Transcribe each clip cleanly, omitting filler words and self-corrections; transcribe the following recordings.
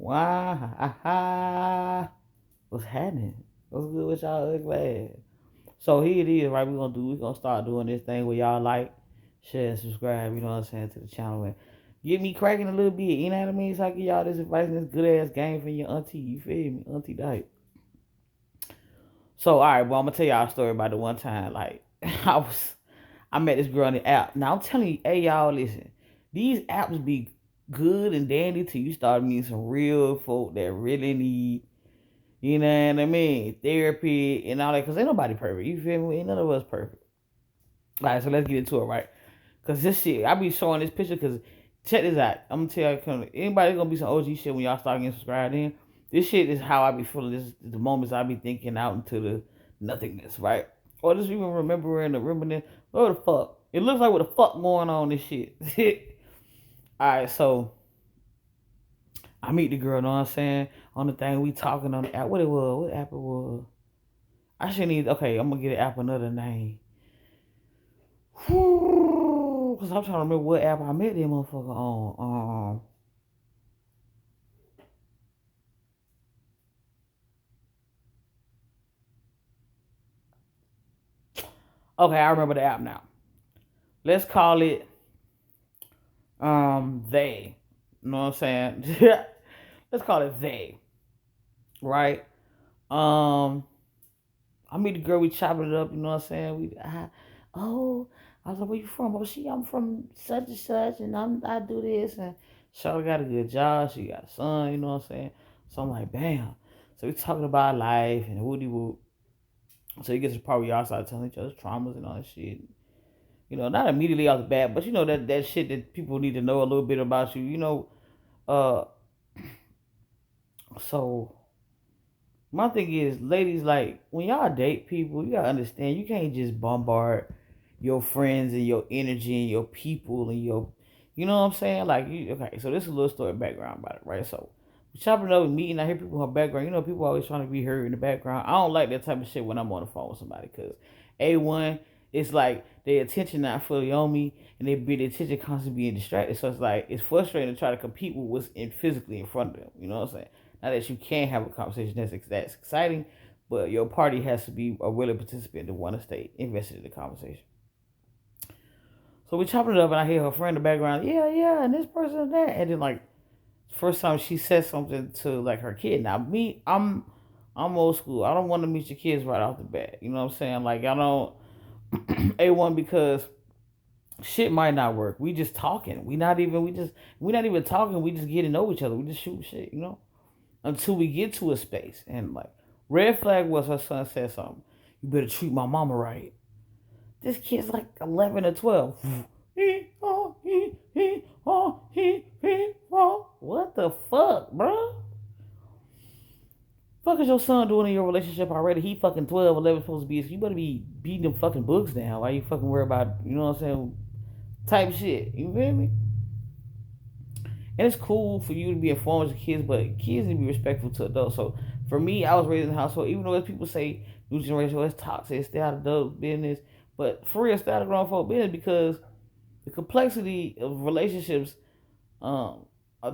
Wow. What's happening? What's good with y'all ugly ass? So here it is, right? We're gonna start doing this thing where y'all like, share, subscribe, you know what I'm saying, to the channel and get me cracking a little bit, you know what I mean? So I give y'all this advice and this good ass game for your auntie, you feel me? Auntie diet. So alright, well I'm gonna tell y'all a story about the one time, like I met this girl on the app. Now I'm telling you, hey y'all, listen, these apps be good and dandy till you start meeting some real folk that really need, you know what I mean, therapy and all that. Cause ain't nobody perfect. You feel me? Ain't none of us perfect. All right, so let's get into it, right? Cause this shit, I be showing this picture. Cause check this out. I'm gonna tell you, anybody gonna be some OG shit when y'all start getting subscribed in. This shit is how I be feeling. This is the moments I be thinking out into the nothingness, right? Or just even remembering the reminiscing. What the fuck? It looks like what the fuck going on this shit. All right, so I meet the girl. Know what I'm saying? On the thing we talking on the app. What it was? What app it was? I should need. Okay, I'm gonna get the app another name. Cause I'm trying to remember what app I met that motherfucker on. Okay, I remember the app now. Let's call it they. You know what I'm saying? Let's call it they. Right? Um I meet the girl, we chopping it up, you know what I'm saying? I was like, where you from? Oh, I'm from such and such, and I do this, and Charlotte got a good job, she got a son, you know what I'm saying? So I'm like, bam. So we talking about life and woody woo. So you get to the part where y'all start telling each other's traumas and all that shit. You know, not immediately off the bat, but you know that shit that people need to know a little bit about you. You know, uh, so my thing is, ladies, like when y'all date people, you gotta understand you can't just bombard your friends and your energy and your people and your, you know what I'm saying? Like, okay, so this is a little story background about it, right? So, chopping up and meeting, I hear people in the background. You know, people always trying to be heard in the background. I don't like that type of shit when I'm on the phone with somebody because, A1, it's like their attention not fully on me and their attention constantly being distracted. So it's like, it's frustrating to try to compete with what's physically in front of them. You know what I'm saying? Not that you can't have a conversation that's exciting, but your party has to be a willing participant to want to stay invested in the conversation. So we chopping it up, and I hear her friend in the background, yeah, and this person and that, and then like first time she says something to like her kid. Now me, I'm old school. I don't want to meet your kids right off the bat. You know what I'm saying? Like I don't A1 because shit might not work. We just talking. We not even talking. We just get to know each other. We just shoot shit. You know, until we get to a space and like red flag was her son said something. You better treat my mama right. This kid's like 11 or 12. What the fuck, bro? Fuck is your son doing in your relationship already? He fucking 12, 11 supposed to be. So you better be beating them fucking books down. Why you fucking worry about, you know what I'm saying? Type shit. You feel me? And it's cool for you to be informed with kids, but kids need to be respectful to adults. So for me, I was raised in a household, even though as people say new generation, oh, it's toxic, stay out of adult business. But for real, stay out of grown folk business because the complexity of relationships are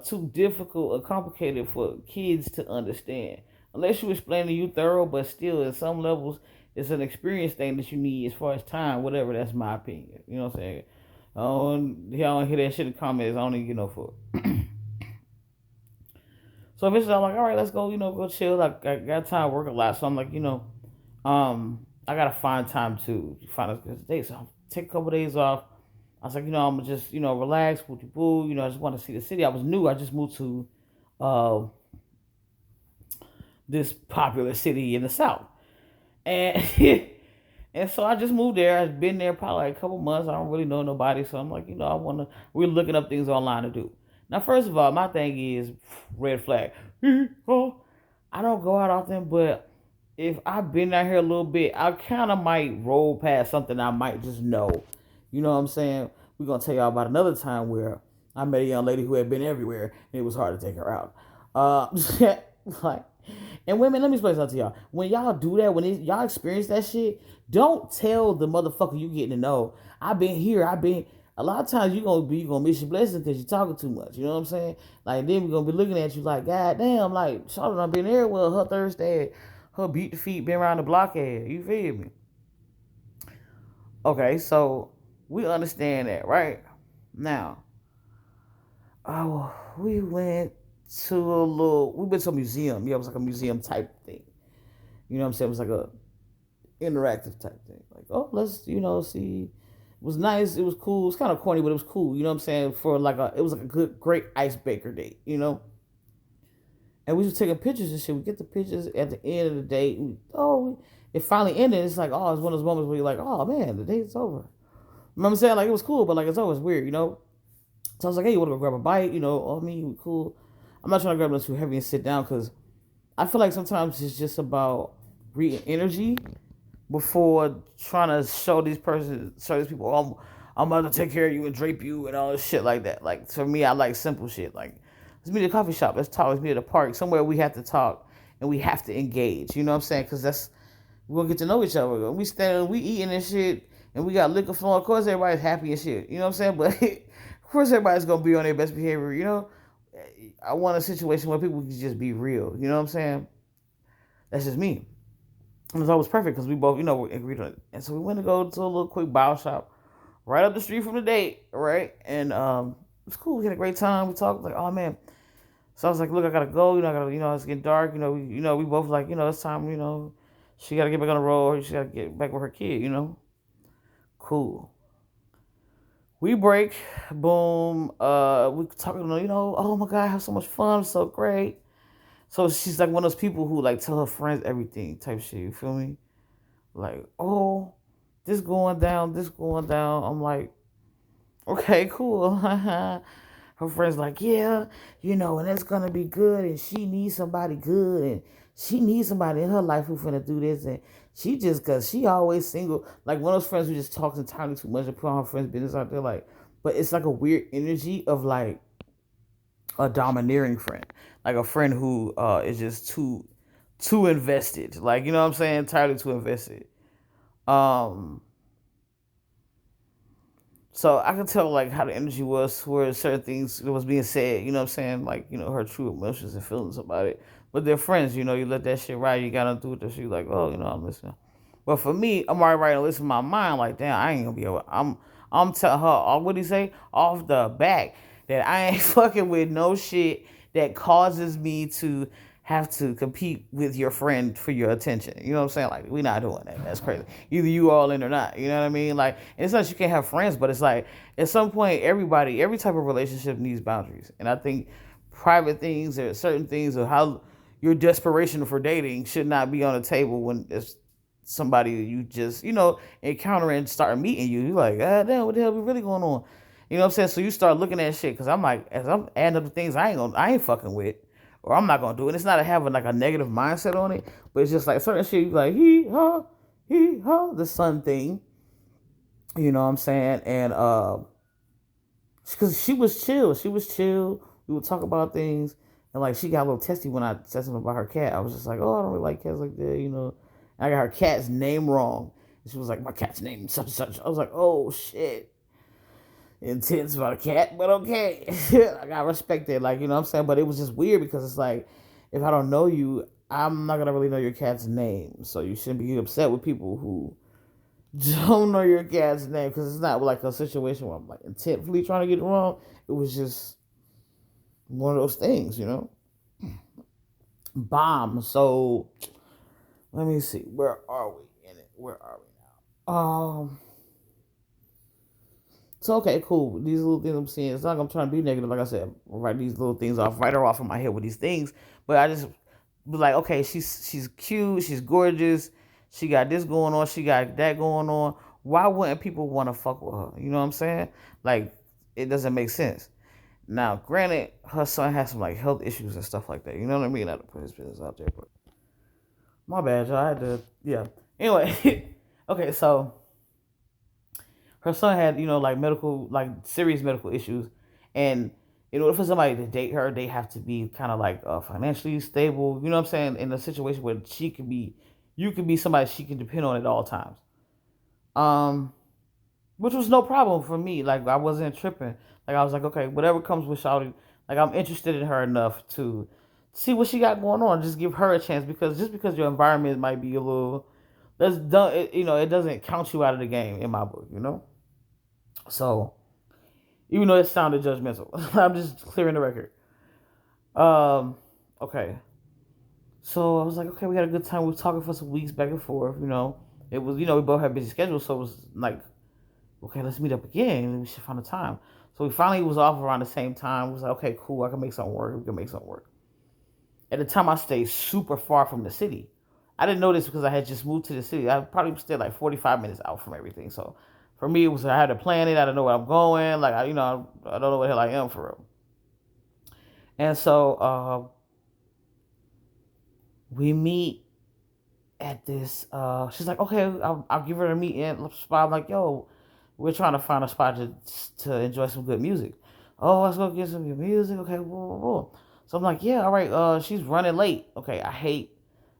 too difficult or complicated for kids to understand. Unless you explain to you thorough, but still, at some levels, it's an experience thing that you need as far as time, whatever. That's my opinion. You know what I'm saying? Y'all don't hear that shit in comments. I don't even get no fuck. So eventually, I'm like, all right, let's go. You know, go chill. I got time to work a lot, so I'm like, I gotta find time to find a good date. So I'll take a couple of days off. I was like, I'm gonna just, relax, booty boo. I just want to see the city. I was new. I just moved to uh, this popular city in the south, and and so I just moved there. I've been there probably like a couple months. I don't really know nobody, so I'm like, I wanna. We're looking up things online to do. Now, first of all, my thing is red flag. I don't go out often, but if I've been out here a little bit, I kind of might roll past something I might just know. You know what I'm saying? We're going to tell y'all about another time where I met a young lady who had been everywhere and it was hard to take her out. Like, and women, let me explain something to y'all. When y'all do that, y'all experience that shit, don't tell the motherfucker you getting to know, I've been here, a lot of times you gonna miss your blessing because you're talking too much. You know what I'm saying? Like then we're gonna be looking at you like, God damn, like Charlotte done been there. Well, her Thursday, her beat the feet, been around the block ass. You feel me? Okay, so we understand that, right? Now, oh, we went to a museum. Yeah, it was like a museum type thing. You know what I'm saying? It was like a interactive type thing. Like, oh, let's, see. It was nice. It was cool. It was kind of corny, but it was cool. You know what I'm saying? It was like a good, great icebreaker date. And we was taking pictures and shit. We get the pictures at the end of the date. It finally ended. It's like, oh, it's one of those moments where you're like, oh man, the date's over. You know what I'm saying? Like it was cool, but like it's always weird. So I was like, hey, you want to go grab a bite? Oh, me, we cool. I'm not trying to grab nothing too heavy and sit down because I feel like sometimes it's just about reading energy before trying to show these people, oh, I'm about to take care of you and drape you and all this shit like that. Like for me, I like simple shit. Like let's meet at a coffee shop. Let's talk. Let's meet at a park. Somewhere we have to talk and we have to engage. You know what I'm saying? Because we're gonna get to know each other. We eating and shit, and we got liquor flowing. Of course, everybody's happy and shit. You know what I'm saying? But of course, everybody's gonna be on their best behavior. I want a situation where people can just be real. You know what I'm saying? That's just me. And it was always perfect because we both, agreed on it. And so we went to go to a little quick bio shop right up the street from the date, right? And it was cool. We had a great time. We talked like, oh man. So I was like, look, I gotta go. It's getting dark. We both like, it's time. She gotta get back on the road. She gotta get back with her kid. Cool. We break, boom. We talking, oh my god, I have so much fun, so great. So she's like one of those people who like tell her friends everything type shit. You feel me? Like, oh, this going down, this going down. I'm like, okay, cool. Her friend's like, yeah, and it's gonna be good, and she needs somebody good, and she needs somebody in her life who's gonna do this, and she just, cause she always single, like one of those friends who just talks entirely too much and put on her friend's business out there, like, but it's like a weird energy of like a domineering friend, like a friend who is just too invested, like you know what I'm saying, entirely too invested. Um, So I could tell like how the energy was where certain things that was being said, you know what I'm saying? Like, her true emotions and feelings about it. But they're friends, you let that shit ride, you gotta do it that shit like, oh, I'm listening. But for me, I'm already writing a list in my mind, like, damn, I ain't gonna be able I'm telling her, what do you say? Off the back, that I ain't fucking with no shit that causes me to have to compete with your friend for your attention. You know what I'm saying? Like, we not doing that. That's crazy. Either you all in or not. You know what I mean? Like, and it's not that you can't have friends, but it's like at some point, every type of relationship needs boundaries. And I think private things or certain things or how your desperation for dating should not be on the table when it's somebody you just, encounter and start meeting you. You're like, ah, damn, what the hell be really going on? You know what I'm saying? So you start looking at shit because I'm like, as I'm adding up the things I ain't fucking with, or I'm not gonna do it. It's not having like a negative mindset on it, but it's just like certain shit. You like he ha, the sun thing. You know what I'm saying? And because she was chill, We would talk about things, and like she got a little testy when I said something about her cat. I was just like, oh, I don't really like cats like that. And I got her cat's name wrong. And she was like, my cat's name such and such. I was like, oh shit. Intense about a cat, but okay. I got respect it, like, you know what I'm saying? But it was just weird because it's like, if I don't know you, I'm not gonna really know your cat's name. So you shouldn't be upset with people who don't know your cat's name, because it's not like a situation where I'm like intently trying to get it wrong. It was just one of those things. Bomb. So let me see. Where are we in it? Where are we now? So okay, cool. These little things I'm seeing, it's not like I'm trying to be negative. Like I said, I'll write these little things off, write her off in my head with these things. But I just be like, okay, she's cute, she's gorgeous, she got this going on, she got that going on. Why wouldn't people want to fuck with her? You know what I'm saying? Like, it doesn't make sense. Now, granted, her son has some like health issues and stuff like that. You know what I mean? Not to put his business out there, but my bad, y'all. I had to, yeah. Anyway, okay, so her son had, like serious medical issues, and in order for somebody to date her, they have to be kind of like financially stable. You know what I'm saying? In a situation where you can be somebody she can depend on at all times. Um, which was no problem for me. Like I wasn't tripping. Like I was like, okay, whatever comes with Shawty, like I'm interested in her enough to see what she got going on. Just give her a chance because just because your environment might be a little, that's done. It doesn't count you out of the game in my book. So even though it sounded judgmental, I'm just clearing the record. Um, okay. So I was like, okay, we had a good time. We were talking for some weeks back and forth. It was, we both had busy schedules, so it was like, okay, let's meet up again. We should find a time. So we finally was off around the same time. We was like, okay, cool. I can make something work. We can make something work. At the time, I stayed super far from the city. I didn't know this because I had just moved to the city. I probably stayed like 45 minutes out from everything. So for me, it was I had to plan it. I don't know where I'm going. Like I don't know where the hell I am for real. And so we meet at this. She's like, okay, I'll give her a meeting spot. I'm like, yo, we're trying to find a spot to enjoy some good music. Oh, let's go get some good music. Okay, whoa, whoa, whoa. So I'm like, yeah, all right. She's running late. Okay, I hate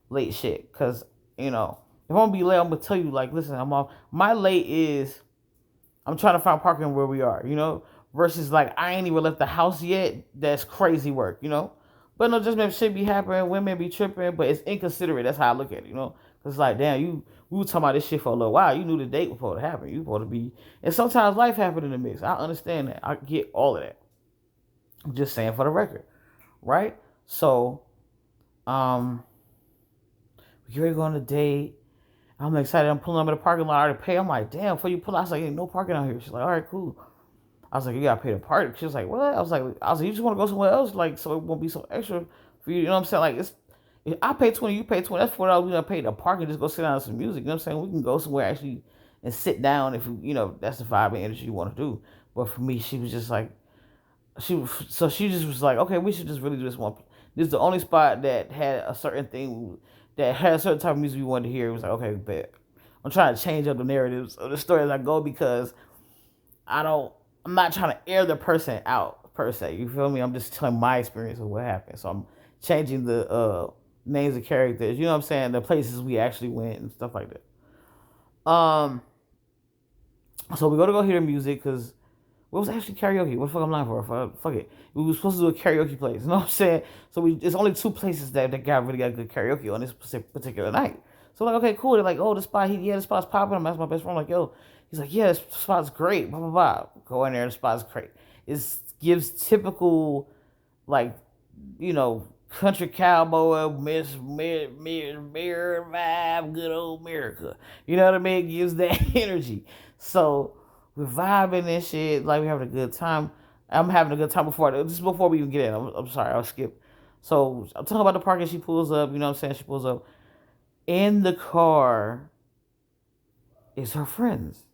late shit because you know if I'm gonna be late, I'm gonna tell you like, listen, I'm on my late is I'm trying to find parking where we are. Versus like I ain't even left the house yet. That's crazy work. But no, just maybe shit be happening. Women be tripping, but it's inconsiderate. That's how I look at it. Cause like, damn, we were talking about this shit for a little while. You knew the date before it happened. You supposed to be, and sometimes life happened in the mix. I understand that. I get all of that. I'm just saying for the record, right? So, um, we get ready to go on a date. I'm excited. I'm pulling up in the parking lot. I already pay. I'm like, damn, before you pull out, I was like, ain't no parking out here. She's like, all right, cool. I was like, you gotta pay the park. She was like, what? I was like, you just want to go somewhere else, like, so it won't be so extra for you. You know what I'm saying? Like, if I pay 20, you pay 20. That's $4. We gonna pay the park and just go sit down and some music. You know what I'm saying? We can go somewhere actually and sit down if that's the vibe and energy you want to do. But for me, she was just like, she just was like, okay, we should just really do this one. This is the only spot that had a certain thing that had a certain type of music we wanted to hear. It was like, okay, bet. I'm trying to change up the narratives of the story as I go because I don't. I'm not trying to air the person out per se. You feel me? I'm just telling my experience of what happened. So I'm changing the names of characters. You know what I'm saying? The places we actually went and stuff like that. So we go hear the music because what was actually karaoke? What the fuck I'm lying for? Fuck it. We were supposed to do a karaoke place. You know what I'm saying? So it's only two places that really got good karaoke on this particular night. So like, okay, cool. They're like, oh, the spot, the spot's popping. I'm asking my best friend, I'm like, yo, he's like, yeah, this spot's great. Blah blah blah. Go in there, the spot's great. It gives typical, like, country cowboy, mirror vibe, good old America. You know what I mean? It gives that energy. So we're vibing and shit, like we're having a good time. I'm having a good time just before we even get in. I'm sorry, I'll skip. So I'm talking about the parking. She pulls up. You know what I'm saying? She pulls up. In the car is her friends.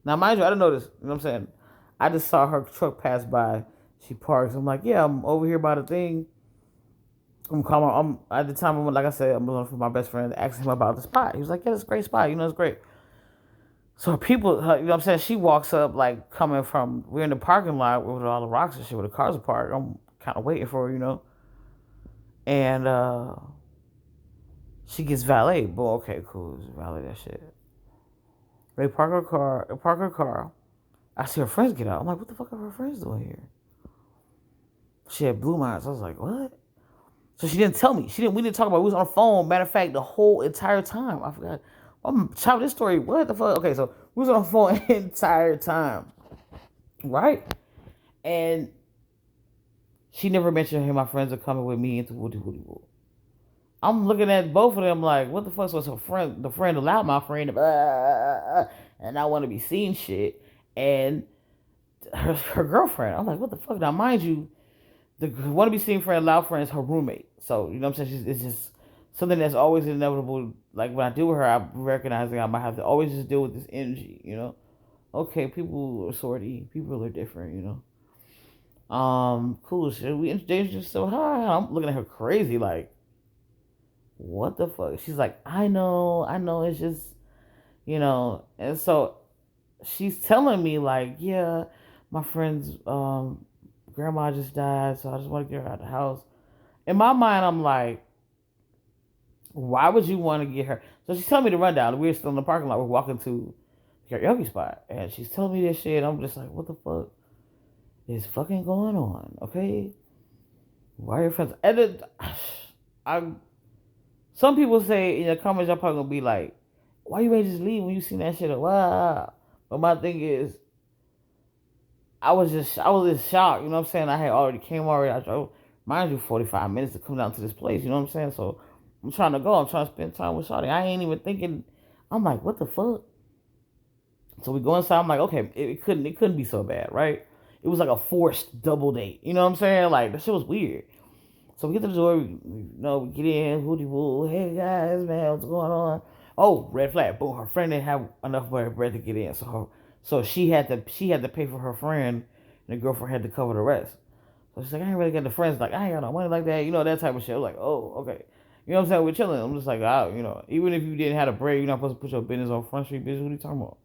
Now, mind you, I didn't know this. You know what I'm saying? I just saw her truck pass by. She parks. I'm like, yeah, I'm over here by the thing. I'm calling. At the time. Like I said, I'm looking for my best friend. Asking him about the spot. He was like, yeah, it's a great spot. It's great. So people, you know what I'm saying? She walks up like coming from. We're in the parking lot with all the rocks and shit where the cars are parked. I'm kind of waiting for her. And she gets valet. Boy, okay, cool. Valet that shit. They park her car. Park her car. I see her friends get out. I'm like, what the fuck are her friends doing here? She had blue eyes. I was like, what? So she didn't tell me. We didn't talk about it. We was on the phone. Matter of fact, the whole entire time. I forgot. I'm telling this story. What the fuck? Okay, so we was on the phone the entire time. Right? And she never mentioned, hey, my friends are coming with me into Woody Woody Woo. I'm looking at both of them like, what the fuck was her friend? The friend allowed my friend to, and I want to be seen shit. And her girlfriend. I'm like, what the fuck? Now, mind you, the want to be seen friend, loud friend is her roommate. So, you know what I'm saying? It's just something that's always inevitable. Like, when I deal with her, I recognize that I might have to always just deal with this energy. Okay, people are sorty. People are different. Cool shit. We introduced each so hi. I'm looking at her crazy, like, what the fuck? She's like, I know, it's just. And so she's telling me, like, yeah, my friend's grandma just died, so I just want to get her out of the house. In my mind, I'm like, why would you want to get her? So she's telling me the rundown. We're still in the parking lot. We're walking to karaoke spot, and she's telling me this shit. I'm just like, what the fuck is fucking going on? Okay, why are your friends? And then, I some people say in the comments, y'all probably gonna be like, why you ready to just leave when you seen that shit? Wow. But my thing is, I was in shock. You know what I'm saying? I had already came already. I drove, mind you, 45 minutes to come down to this place. You know what I'm saying? So I'm trying to go. I'm trying to spend time with Shawty. I ain't even thinking. I'm like, what the fuck? So we go inside. I'm like, okay, it couldn't be so bad, right? It was like a forced double date. You know what I'm saying? Like that shit was weird. So we get to the door. We get in. Hootie woo. Hey guys, man, what's going on? Oh, red flag. Boom. Her friend didn't have enough bread to get in, so she had to pay for her friend, and the girlfriend had to cover the rest. So she's like, I ain't really got the friends. Like, I ain't got no money like that. You know, that type of shit. I was like, oh, okay. You know what I'm saying? We're chilling. I'm just like, even if you didn't have a break, you're not supposed to put your business on Front Street, bitch. What are you talking about?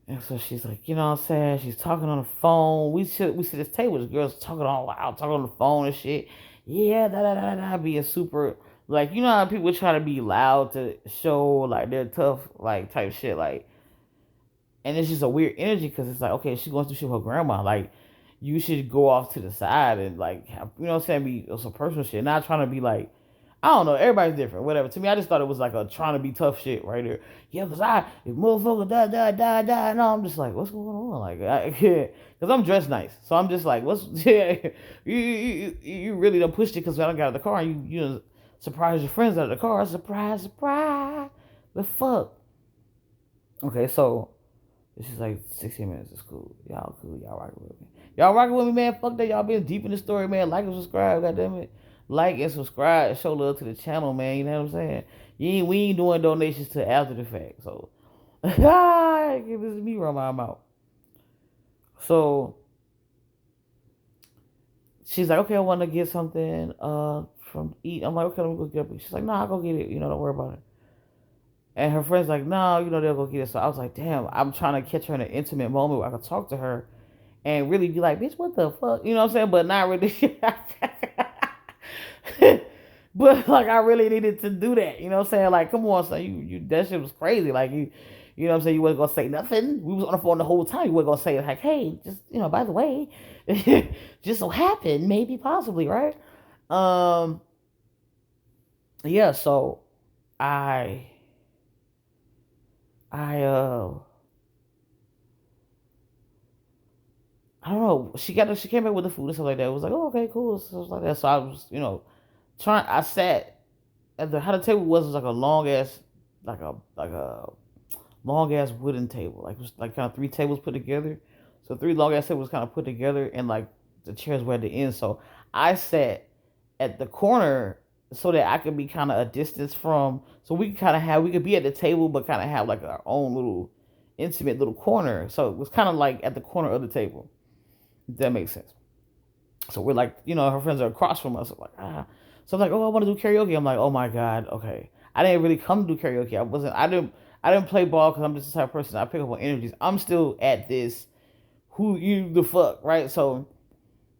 And so she's like, you know what I'm saying? She's talking on the phone. We sit at this table. This girl's talking all loud, talking on the phone and shit. Yeah, da da da da, being super like, you know how people try to be loud to show like they're tough, like type shit, like. And it's just a weird energy because it's like, okay, she's going through shit with her grandma. Like, you should go off to the side and like, have, you know what I'm saying? Be some personal shit, not trying to be like, I don't know. Everybody's different. Whatever. To me, I just thought it was like a trying to be tough shit right there. Yeah, because if motherfucker die. No, I'm just like, what's going on? Like, because I'm dressed nice. So I'm just like, what's, yeah, you really done pushed it because I don't got out of the car and you know, surprise your friends out of the car. Surprise, surprise. The fuck? Okay, so she's like 16 minutes. It's cool. Y'all cool. Y'all rocking with me. Y'all rocking with me, man. Fuck that. Y'all been deep in the story, man. Like and subscribe. Goddamn it. Like and subscribe. Show love to the channel, man. You know what I'm saying? We ain't doing donations to after the fact. So, this is me run my mouth. So she's like, okay, I want to get something from eat. I'm like, okay, let me go get it. She's like, nah, I'll go get it. You know, don't worry about it. And her friend's like, no, you know, they'll go get it. So I was like, damn, I'm trying to catch her in an intimate moment where I could talk to her and really be like, bitch, what the fuck? You know what I'm saying? But not really. But like, I really needed to do that. You know what I'm saying? Like, come on, son, you that shit was crazy. Like, you know what I'm saying? You wasn't gonna say nothing. We was on the phone the whole time. You wasn't gonna say like, hey, just, you know, by the way, just so happened, maybe, possibly, right? Um, yeah. So I, I, uh, I don't know. She came back with the food and stuff like that. It was like, oh, okay, cool, stuff like that. So I was, you know, trying. I sat at the how the table was like a long ass, like a long ass wooden table, like it was like kind of three tables put together. So three long ass tables kind of put together, and like the chairs were at the end. So I sat at the corner so that I could be kind of a distance from. So we could be at the table, but kind of have like our own little intimate little corner. So it was kind of like at the corner of the table. If that makes sense. So we're like, you know, her friends are across from us. I'm like, ah. So I'm like, oh, I want to do karaoke. I'm like, oh my god, okay. I didn't really come to do karaoke. I didn't play ball because I'm just the type of person I pick up on energies. I'm still at this. Who you the fuck, right? So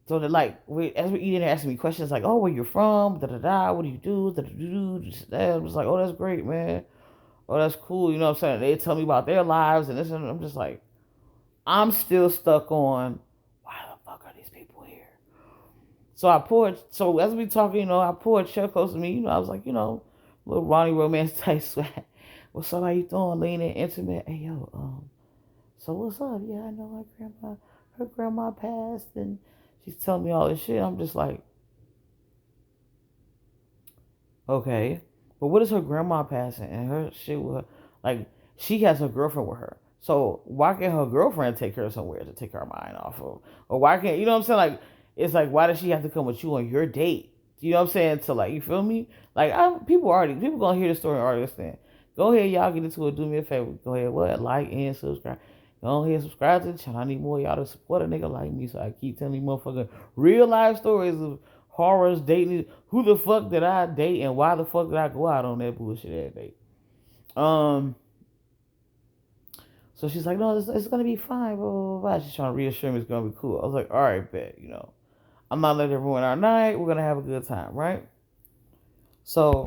they're like, as we're eating, they're asking me questions like, oh, where you're from, da da da, what do you do, da da da. I'm just like, oh, that's great, man. Oh, that's cool. You know what I'm saying? They tell me about their lives and this, and I'm just like, I'm still stuck on why the fuck are these people here? So as we talking, you know, I poured a chair close to me. You know, I was like, you know, little Ronnie Romance type swag. What's up? How you doing? Leaning intimate. Hey yo, so what's up? Yeah, I know her grandma passed, and she's telling me all this shit. I'm just like, okay, but what is her grandma passing and her shit with her? Like, she has her girlfriend with her. So why can't her girlfriend take her somewhere to take her mind off of? Or why can't, you know what I'm saying? Like, it's like, why does she have to come with you on your date? You know what I'm saying? To like, you feel me? Like, people gonna hear the story and already understand. Go ahead, y'all get into it. Do me a favor. Go ahead, what? Like and subscribe. Go ahead, subscribe to the channel. I need more of y'all to support a nigga like me, so I keep telling you motherfucking real life stories of horrors, dating. Who the fuck did I date and why the fuck did I go out on that bullshit that date? So she's like, no, it's gonna be fine, blah, blah, blah. She's trying to reassure me it's gonna be cool. I was like, all right, bet, you know. I'm not letting it ruin our night. We're gonna have a good time, right? So